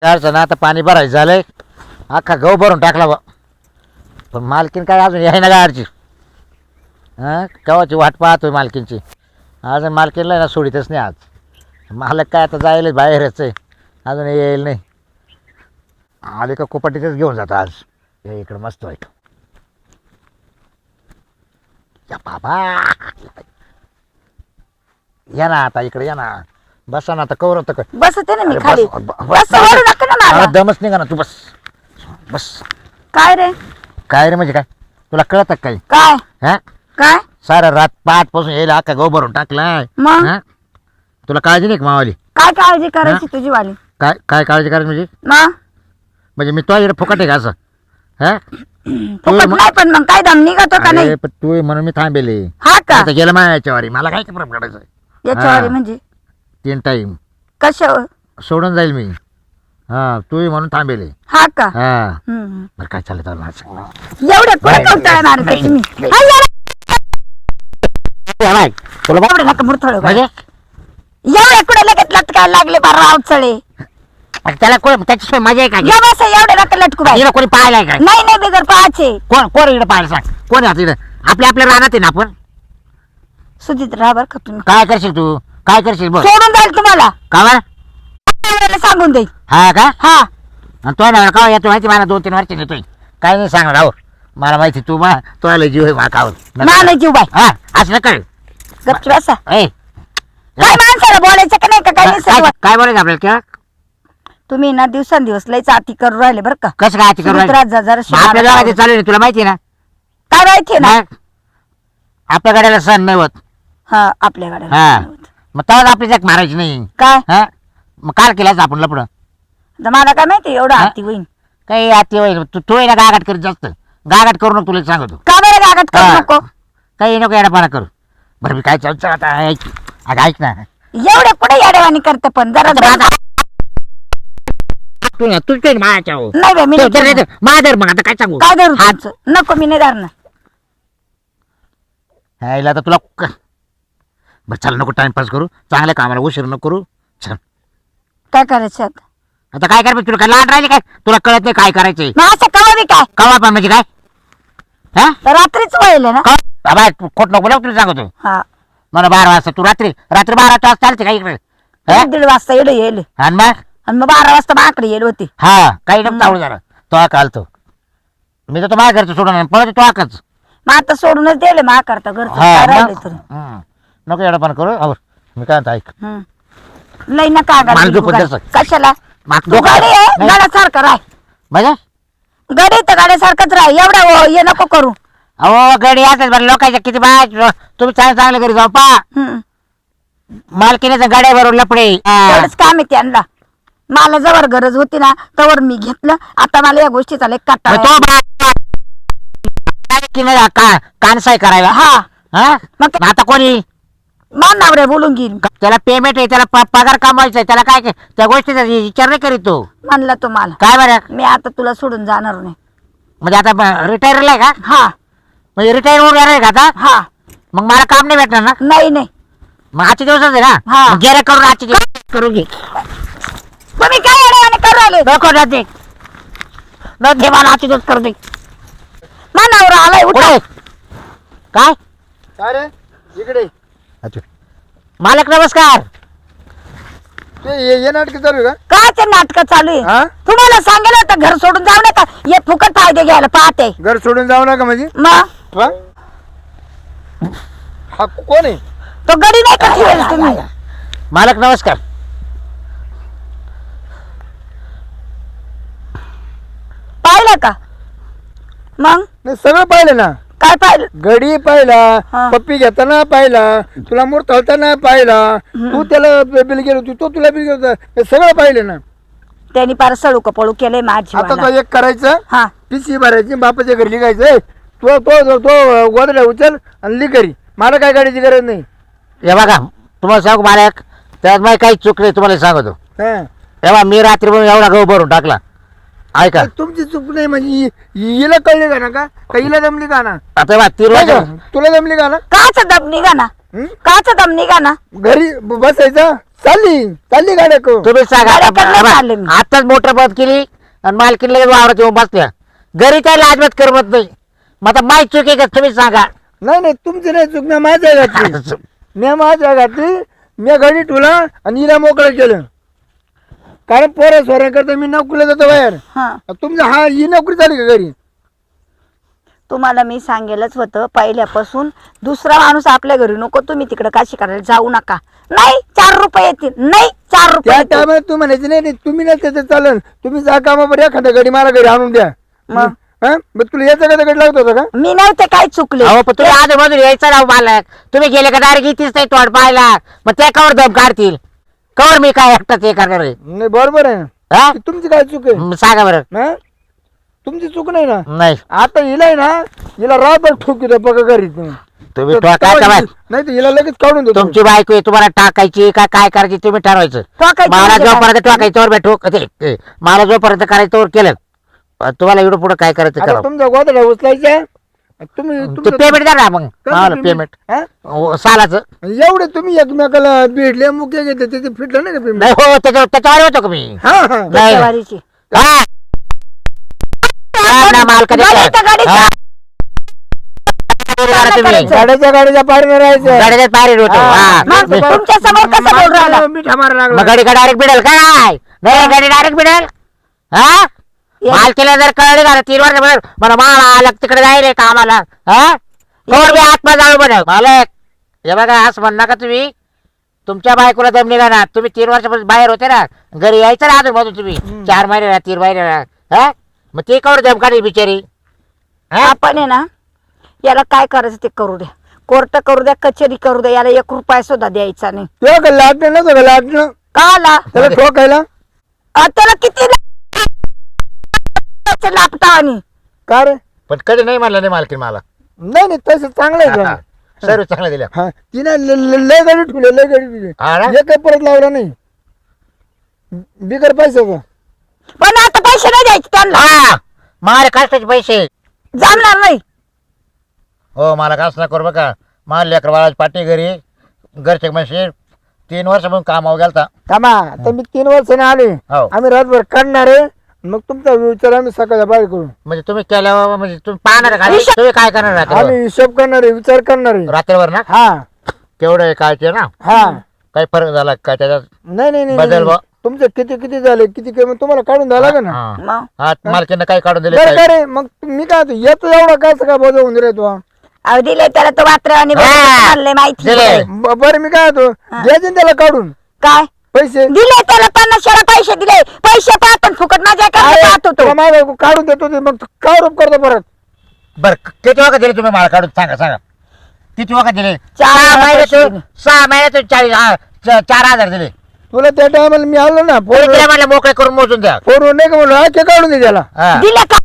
त्याचं ना आता पाणी भरायचं झालंय, अख्खा गहू भरून टाकला बा. पण मालकीन काय अजून याय ना गाडची. हां केव्हाची वाट पाहतोय मालकीनची. अजून मालकीनला ना सोडीतच नाही आज. मालक काय आता जायला बाहेरच आहे, अजून येईल नाही. आले का कोपाटीतच घेऊन जातो आज. हे इकडं मस्त आहे या बाबा. या ना आता इकडे या ना. बसा ना आता कवर होतं. बसते ना मी अरे खाली. बस ओरडू नका ना मला. दमच नाही का ना तू. बस बस. काय रे काय रे म्हणजे काय तुला कळत काही? काय हा काय सारा रात पाठ पासून येईल अख्खा गहू भरून टाकलाय. मग हा? तुला काळजी नाही का मावाली? काय काळजी करायची तुझी वाली? काय काय काळजी करायची म्हणजे? मग म्हणजे मी तो इकडे फुकट आहे का असं? हा फुकट नाही पण मग काय दम निघतो का नाही? अरे, पण तू म्हणून मी थांबेले. हा का आता गेलं माझ्या वारी. मला काय फरक पडायचं? याच्यावर म्हणजे 3 टाइम कशावर? सोडून जाईल मी. हा तू म्हणून थांबेले. हा का हा हम्म. बरं काय चालत तुला? एवढे कुठे कवटाळणार आहे तुम्ही? हाय यार, एवढे नका मुरथळे बाई. म्हणजे एवढे कुठे लगेच लटकायला लागले बारा अवचळे. त्याला कोण त्याच्याशिवाय मजा आहे का? या बस एवढे नका लटकू बाई. इकडे कोणी पाहिलाय काय? नाही नाही बिगर पाहाचे. कोण कोण इकडे पाहायला सांग? कोण आहे इकडे? आपल्या राहणार आहे ना आपण. सुजित राहा बरं का तुम्ही. काय करशील तू? काय करशील बघ. सोडून जाईल तुम्हाला. का बरं? सांगून देईल. हा का? हा आणि तो ना का येतो माहिती मला 2-3 वर्ष येतोय. काय नाही सांगणार आहो. मला माहिती तू तो आला जीव आहे माकावर. मला जीव बाई. हा असं नका करू. गपची बसा. ए काय माणसाला बोलायचं का नाही का? काय नाही काय सगळं. काय बोलायचं आपल्याला क्या? तुम्ही ना दिवसांदिवस लय चाती करू राहिले बरं का? कसं काय करू सुमित्रा जा जरा मग आपल्या शिवाला गावात चालू आहे तुला माहिती आहे ना? काय माहितीये ना? मग आपल्या गाड्याला सण नाही होत. हा आपल्या गाड्या हा मग तेव्हा आपली जग मारायची नाही. काय हा मग काय केलाच आपण लपडं? आता मला काय माहिती एवढं हा? हाती होईन. काही आती होईल. तू आहे ना गागाट करीत जास्त. गागाट करू नको तुला सांगतो. का बरं गागट करू हा. नको? काही नको येडापाना करू. बरं मी काय चालतं आता ऐक. अगं ऐक ना. एवढे कुठे येडेवाणी करते पण जरा तू काही माझ्या हो. नाही बाई मी नाही करणार. माधर मग आता काय सांगू? काय धरू हा. तुमचं? नको मी नाही धरणार. ह्याला आता तुला बरं चल नको टाइमपास करू. चांगल्या कामाला उशीर नको करू. चल काय करायचं आता? आता काय कर तुला काय लाट राहिली काय? तुला कळत नाही काय करायचंय? मग असं कवा बी काय कवा पण म्हणजे काय? हा रात्रीच वळले ना? बाबा खोट नको बोलावं तुला सांगतो. हा मला 12 वाजता तू रात्री 12 वाजता चालते का इकडे? हा? 1:30 वाजता येडे येईल आणि मग आणि मग 12 वाजता माकडे येईल होती. हा काही नको चावळ जरा. तो कालतो मी तर तो माझ्या घरचं सोडून पळत तो आकच. मग आता सोडूनच दिले मा करता घरचं हा काय राहिले मग? तरी. नको येडापान करू. आवर मी काय म्हणतो ऐक. लई नका मला गाडी झोपत उगाच. द्यायचं. कशाला माग तू गाडी आहे नाही. गाड्यासारखं राह. म्हणजे गाडी तर गाड्यासारखंच राह. एवढं हे नको करू. अहो गडी असतात बरं लोकांच्या किती बाय तुम्ही चांगले घरी जाऊ पा हम्म. मालकीने गाड्या बरोबर लपडे. तेवढंच काम आहे त्यांना. मला जवळ गरज होती ना तवर मी घेतलं. आता मला या गोष्टीचा लय मग कटाळा तो कानसाय करायला. हा हा मग मग आता कोणी मानावर बोलून घेईन त्याला पेमेंट आहे त्याला पगार कमवायचा आहे त्याला काय त्या गोष्टीचा विचार नाही करीत तो. म्हणला तुम्हाला काय बरं मी आता तुला सोडून जाणार नाही. म्हणजे आता रिटायरला आहे का? हा म्हणजे रिटायर होऊन आहे का आता? हा मग मला काम नाही भेटणार ना? नाही नाही मग आजचे दिवसच आहे ना? हा. मग गेल्या करून आजचे दिवस करून घे. तुम्ही काय अडवाणी करू राहिले? नको ना ते न दे मला आजचे दिवस करू दे. मानावर आलाय उठा. पुढे. काय काय रे इकडे अच्छा. मालक नमस्कार. ते ये नाटक चालू आहे का? कायचे नाटक चालू आहे? हा तुम्हाला सांगेल होतं घर सोडून जाऊ नका. हे फुकट फायदे घ्यायला पाहते. घर सोडून जाऊ नका म्हणजे मग हा? हा कोण आहे? तो गडी नाही का ठेवेल तुम्ही? मालक नमस्कार. पाहिलं का? मग नाही सगळं पाहिलं ना. काय पाहिलं? गडी पाहिला, हा. पप्पी घेताना पाहिला, तुला मूर्त हलताना पाहिला, तू त्याला बिल गेलो तो तुला बिल गेलो हे सगळं पाहिलं ना. त्यांनी पार सळू कपळू केलंय माझी. आता तो एक करायचं हा पिशी भरायची बापाच्या घरी लिखायचं तो तो तो तो गोदड्या उचल आणि लिख घरी. मला काय गाडीची गरज नाही. हे बघा तुम्हाला सांगू मालक त्यात माझी काही चूक नाही तुम्हाला सांगतो. हा. तेव्हा मी रात्री एवढा गहू भरून टाकला. ऐका तुमची चूक नाही म्हणजे हिला कळले का ना का हिला जमली का ना? आता बा 3 नाही वाजता का? तुला जमली का ना? काच दब निघा ना. हं? काचा दम निघा ना. घरी बसायचा. चालली गाड्या करून. तुम्ही सांगा गाड्याकडनं चालले मी. आताच मोटर बंद केली आणि मालकीन लगेच वावरात येऊन बसल्या. घरी काय लाजमत करमत नाही. मग आता माहीत चूक आहे का तुम्ही सांगा. नाही तुमची नाही चूक. मी माझ्या घातली. मी गाडी ठेवला आणि हिला मोकळं केलं. कारण पोरं सोऱ्याकरता मी नोकरीला जातो बाहेर. हा, तुमचं ही नोकरी झाली का घरी? तुम्हाला मी सांगेलच होतं पहिल्यापासून, दुसरा माणूस आपल्या घरी नको, तुम्ही तिकडे काशी करायला जाऊ नका. नाही 4 रुपये येतील, नाही 4 रुपये त्या येतील. टायमाला तू म्हणायची नाही तुम्ही नाही त्याचं चालन. तुम्ही जा कामावर एखाद्या गाडी मला घरी आणून द्या. मग? हा? मग तुला याचा कधी गड लागत होता का? मी नव्हते काय चुकले. अहो पण तुम्ही आधी मधून यायचं राव मालक. तुम्ही गेले का डायरेक्ट इथेच नाही तोड पाहायला. मग त्या कवर दम काढतील. कवर मी काय एकटाच हे करणार आहे. नाही बरोबर आहे ना. हा? तुमची काय चूक आहे? सांगा बरं. हा? तुमची चूक नाही ना. नाही आता हिला आहे ना, हिला राहत ठोकी द्या बघा घरी तुम्ही टाकायचं बाय. नाही तर हिला लगेच काढून देतो. तुमची बायको आहे, तुम्हाला टाकायची का काय करायची तुम्ही ठरवायचं. टाकायची मला म्हणजे जोपर्यंत टाकायच्यावर भेटू मला जोपर्यंत करायचं तोवर केलं. तुम्हाला एवढं पुढे काय करायचं आता करा. तुमचा गोदडा उचलायचा. तुम्ही ते पेमेंट द्या ना मग मला payment? पेमेंट हा? सालाचं. एवढे तुम्ही एकमेकाला भेटले मुख्य घेते त्याचे फिटलं नाही का पेमेंट? नाही हो त्याच्यावर होतो का मी. हा हा नाही. टक्केवारीची. हा. हा ना, मालकाने गाडी काय? तर गाडी. हा. तुम्ही गाड्याच्या पारीने राहायचं. गाडीच्या पारी होतो. हा. मग तुमच्या समोर कसं बोल राहिला? मिठा मारा मग लागला. गाडी का डायरेक्ट मिळेल काय? नाही गाडी डायरेक्ट मिळेल. हा मालकीला जर कळले का 3 वर्ष मिळेल मला माल आला तिकडे जाईल का आम्हाला. हा कवर मी आत्मा जाऊ बनव मालक. हे बघा असं म्हण नका तुम्ही. तुमच्या बायकोला दम निघा ना. तुम्ही 3 वर्षापासून बाहेर होते ना. घरी यायचं ना अजून मधून तुम्ही 4 महिने 3 महिने. हा मग ते कवर दम काढी बिचारी. हा? आपण आहे ना, याला काय करायचं ते करू द्या. कोर्ट करू द्या, कचेरी करू द्या, याला 1 रुपया सुद्धा द्यायचा नाही. तेव्हा का लाटणं नव्हतं का लाटणं? का आला त्याला ठोकायला त्याला किती लापटावानी. का रे? पण कधी नाही म्हणलं नाही मालकीन मला. नाही तसं चांगलं आहे का? सर्व चांगलं दिल्या. हा तिने लय गाडी ठेवली, लय गाडी ठेवली. हा ना? हे काही परत लावला नाही बिगर पैशाचा. पण आता पैसे नाही द्यायचे त्यांना. हा मारे कष्टाचे पैसे. जमणार नाही. हो मला कास ना करू बघा. मला लेकर बाळाची पाठी घरी घरचे म्हणजे 3 वर्ष म्हणून कामावर गेलता. थांबा आता मी 3 वर्षाने आले. हो. आम्ही रातभर काढणार आहे. मग तुमचा विचार आम्ही सकाळच्या बाहेर करू. म्हणजे तुम्ही केल्यावर म्हणजे तुम्ही पाहणार का? तुम्ही काय करणार रात्रभर? आम्ही हिशोब करणार आहे, विचार करणार आहे. रात्रभर ना हा केवढं आहे काय ते ना. हा काही फरक झाला काय त्याच्यात? नाही नाही बदल नाही बा. तुमचे किती झाले किती तुम्हाला काढून द्यावं लागेल ना. हा. मग हा मालकीनं काही काढून दिले बरं काय? का रे? मग मी काय होतो येतो एवढा काय सगळा बोजा होऊन रे तू. अहो दिले त्याला तो वात्रवानी हा. माहिती दिले. आहे. बरं मी काय होतो द्यायचे ना त्याला काढून काय पैसे. दिले त्याला 50 पैसे दिले. पैसे पाहतो फुकट माझ्या अरे, पाहत होतो. तुला मागं काढून देतो ते मग काय रूप करतो परत. बर किती वखत दिले तुम्ही मला काढून सांगा. किती वखत दिले? 4 6 महिन्यातून 4,000 दिले. तुला त्या टायमाला मी आलो ना तरी तिला म्हटलं मोकळे करून मोजून द्या. फोनवर नाही का म्हणलं आखे काढून दे त्याला. हा. दिले का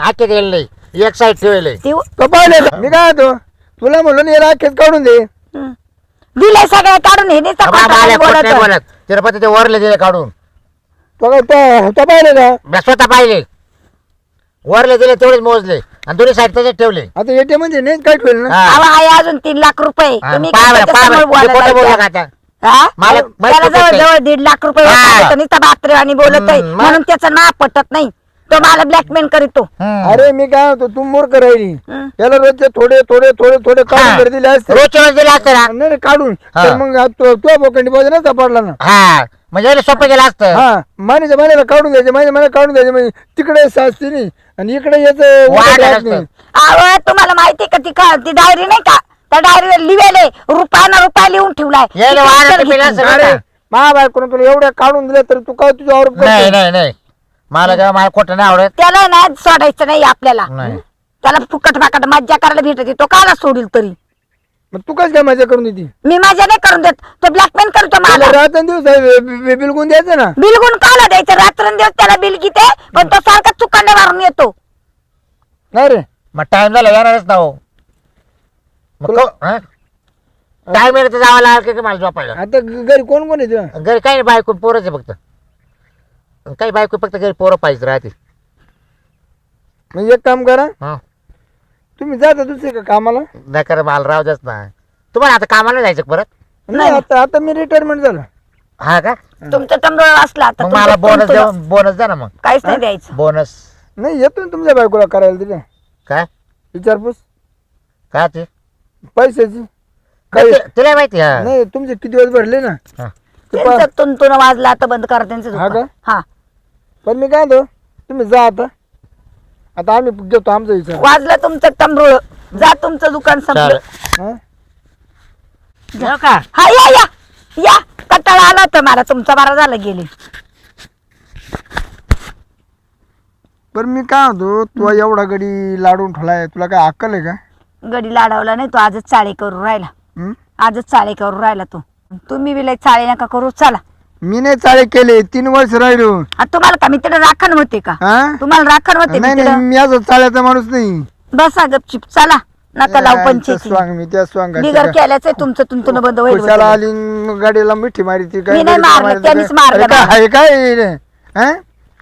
आखे दिले नाही. एक साईड ठेवले. तो पाहिले का? मी काय होतो तुला म्हणलो ना याला आखेच काढून दे. हं. दिले सगळे काढून हे नुसतं खोटं बोलत. बोलत तिरुपती ते वरले दिले काढून. तो पाहिले का? मी स्वतः पाहिले. वरले दिले तेवढेच मोजले आणि दोन्ही साईड त्याच्यात ठेवले. आता एटीएम म्हणजे नाही काय ठेवलं ना. हा. अहो, आहे अजून 3 लाख रुपये. हा, तुम्ही पहा बरं, पहा त्याच्यासमोर बरं. मी खोटं बोललो बोलायला का आता? हा? मला- मला त्याला पटत जवळ 1.5 लाख रुपये हा. नुसता बात्रेवानी बोलत आहे. मग? म्हणून त्याचं नाव पटत नाही. तो मला ब्लॅकमेल करीतो. हम्म. अरे मी काय होतो तू मूर्ख राहिली. हं. त्याला रोजचे थोडे थोडे थोडे थोडे हा. काढून जर दिले असते. रोजच्या वेळेस दिले असते ना. नाही रे, काढून हा. तर मग तो बोकंडी बोजा नसता पडला ना. हा म्हणजे याला सोपं गेलं असतं. हा महिन्याला काढून द्यायचे महिन्या काढून द्यायचे म्हणजे तिकडे सासती नाही आणि इकडे याच वाढ असतं. अहो तुम्हाला माहिती का ती डायरी नाही का, त्या डायरीवर लिहिलेले रुपया लिहून ठेवलाय. याला वाढ ती पिलं घेतली. असेल अरे ना. महाबायकडून तुला एवढ्या काढून दिल्या तर तू काय तुझा आरोप नाही करतो? नाही नाही मला काय मला खोटं नाही आवडत. त्याला ना सोडायचं नाही आपल्याला. नाही. त्याला फुकट फाकट मज्जा करायला भेटते. तो काला सोडील तरी. मग तू कस काय मजा करून देती? मी मजा नाही करून देत. तो ब्लॅकमेल करतो मला. रात दिवस बिलकुल द्यायचं ना. बिलगुन काला द्यायचं. रात्रंदिवस त्याला बिल किती पण तो सारखा चुकांडे मारून येतो. नाही रे मग टाइम झाला येणारच ना हो. मग टाइम येईल तर जावं लागेल की मला झोपायला. आता घरी कोण कोण आहे तुझ्या? घरी काही नाही बायको पोरच आहे फक्त. काही बायको फक्त घरी पोरं पाहिजे राहते. म्हणजे एक काम करा हा तुम्ही जाता दुसरे का कामाला. नाही कर मला राहू द्याच ना. तुम्हाला आता कामाला जायचं का परत? नाही आता मी रिटायरमेंट झालं. हा का? तुमचं टमडोळ असला आता मग मला तुमचं टमटोळ. बोनस द्या ना मग. काहीच नाही द्यायचं. बोनस नाही येतो ना तुमच्या बायकोला करायला तिथे काय विचारपूस काय ते? पैशाची. काही तिला माहिती हा. नाही तुमचे किती दिवस भरले ना हा. ते त्यांचं तुंतुन वाजला आता बंद करा त्यांचं हा दुकान. का? हा पण मी काय म्हणतो तुम्ही जा आता आम्ही घेतो आमचा विचार. वाजलं तुमचं टमडोळ. जा तुमचं दुकान चालेल. संपलं. हा? जाऊ का? हा या कटाळा आला होता मला तुमचा. बारा झाला गेले. पण मी काय म्हणतो तू एवढा गडी लाडून ठेवलाय तुला काय अक्कल आहे का? गडी लाडवला नाही तो. आजच चाळे करून राहिला. हं? आजच चाळे करून राहिला तो. तुम्ही बी लय चाळे नका करू. चला. मी नाही चाळे केले 3 वर्ष राहिलो. आता तुम्हाला का मी तिकडे राखण होते का? हा? तुम्हाला राखण होते मी नाही नाही तिकडं? मी आज चाळ्याचा माणूस नाही. बसा गपचिप. चला नका लावू पंचायती. स्वांग मी त्या स्वांग बिगर केल्याच तुमचं तुंतुन बंद होईल. खुशाला आली न गाडीला मिठी मारी ती मी नाही मारलं, त्यांनीच मारलं मला. काय